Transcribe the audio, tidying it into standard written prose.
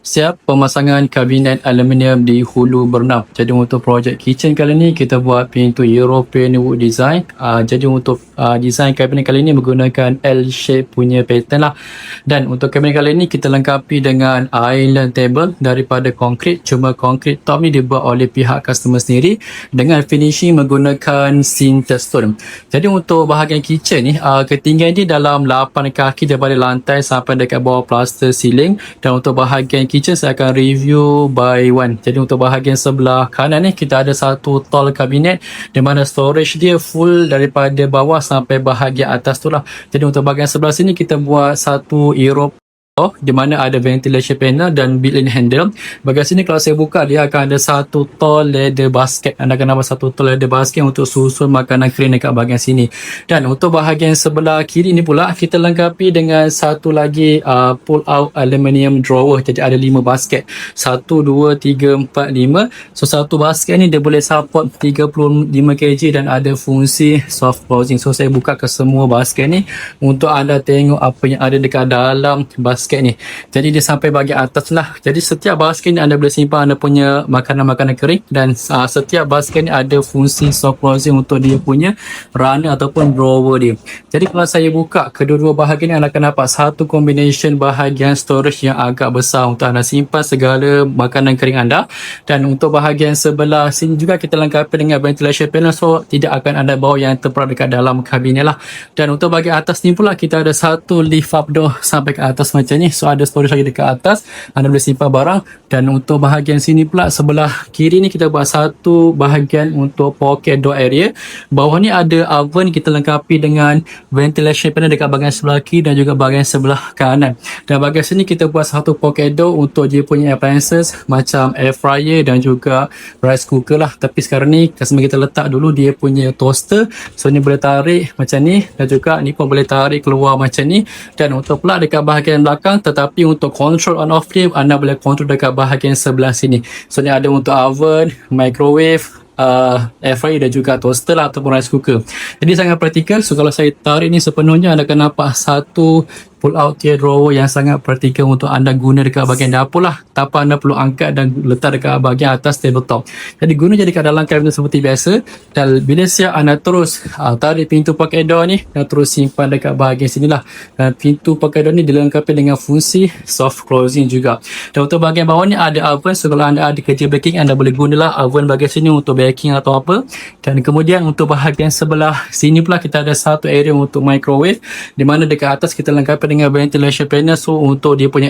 Siap pemasangan kabinet aluminium di Hulu Bernam. Jadi untuk projek kitchen kali ni kita buat pintu European wood design. Jadi untuk design kabinet kali ni menggunakan L shape punya pattern lah. Dan untuk kabinet kali ni kita lengkapi dengan island table daripada konkrit. Cuma konkrit top ni dibuat oleh pihak customer sendiri dengan finishing menggunakan sinter stone. Jadi untuk bahagian kitchen ni ketinggian ni dalam 8 kaki daripada lantai sampai dekat bawah plaster ceiling. Dan untuk bahagian kitchen saya akan review by one. Jadi untuk bahagian sebelah kanan ni kita ada satu tall kabinet di mana storage dia full daripada bawah sampai bahagian atas tu lah. Jadi untuk bahagian sebelah sini kita buat satu Europe di mana ada ventilation panel dan built-in handle. Bahagian sini kalau saya buka dia akan ada satu tall leather basket. Anda akan nampak satu tall leather basket untuk susun makanan kering dekat bahagian sini. Dan untuk bahagian sebelah kiri ni pula kita lengkapi dengan satu lagi pull out aluminium drawer. Jadi ada 5 basket. 1, 2, 3, 4, 5. So satu basket ni dia boleh support 35 kg dan ada fungsi soft closing. So saya buka ke semua basket ni untuk anda tengok apa yang ada dekat dalam basket ni. Jadi dia sampai bahagian atas lah. Jadi setiap basket ni anda boleh simpan anda punya makanan-makanan kering dan setiap basket ni ada fungsi soft closing untuk dia punya runner ataupun drawer dia. Jadi kalau saya buka kedua-dua bahagian ni anda akan dapat satu combination bahagian storage yang agak besar untuk anda simpan segala makanan kering anda. Dan untuk bahagian sebelah sini juga kita lengkapi dengan ventilation panel, so tidak akan anda bawa yang terperap dekat dalam kabinet lah. Dan untuk bahagian atas ni pula kita ada satu lift up door sampai ke atas macam ni. So ada storage lagi dekat atas, anda boleh simpan barang. Dan untuk bahagian sini pula sebelah kiri ni kita buat satu bahagian untuk pocket door area. Bawah ni ada oven, kita lengkapi dengan ventilation panel dekat bahagian sebelah kiri dan juga bahagian sebelah kanan. Dan bahagian sini kita buat satu pocket door untuk dia punya appliances macam air fryer dan juga rice cooker lah. Tapi sekarang ni customer kita letak dulu dia punya toaster. So ni boleh tarik macam ni dan juga ni pun boleh tarik keluar macam ni. Dan untuk pula dekat bahagian belakang, tetapi untuk control on off dia anda boleh control dekat bahagian sebelah sini. So ni ada untuk oven, microwave, air fryer dan juga toaster lah ataupun rice cooker. Jadi sangat praktikal. So kalau saya tarik ni sepenuhnya anda akan nampak satu pull out tier drawer yang sangat praktikal untuk anda guna dekat bahagian dapur lah, tanpa anda perlu angkat dan letak dekat bahagian atas tabletop. Jadi guna je dekat dalam kabinet seperti biasa. Dan bila siap anda terus tarik pintu pocket door ni dan terus simpan dekat bahagian sini lah. Dan pintu pocket door ni dilengkapi dengan fungsi soft closing juga. Dan untuk bahagian bawah ni ada oven. So kalau anda ada kerja baking anda boleh gunalah oven bahagian sini untuk baking atau apa. Dan kemudian untuk bahagian sebelah sini pula kita ada satu area untuk microwave, di mana dekat atas kita lengkapi dengan ventilation panel. So untuk dia punya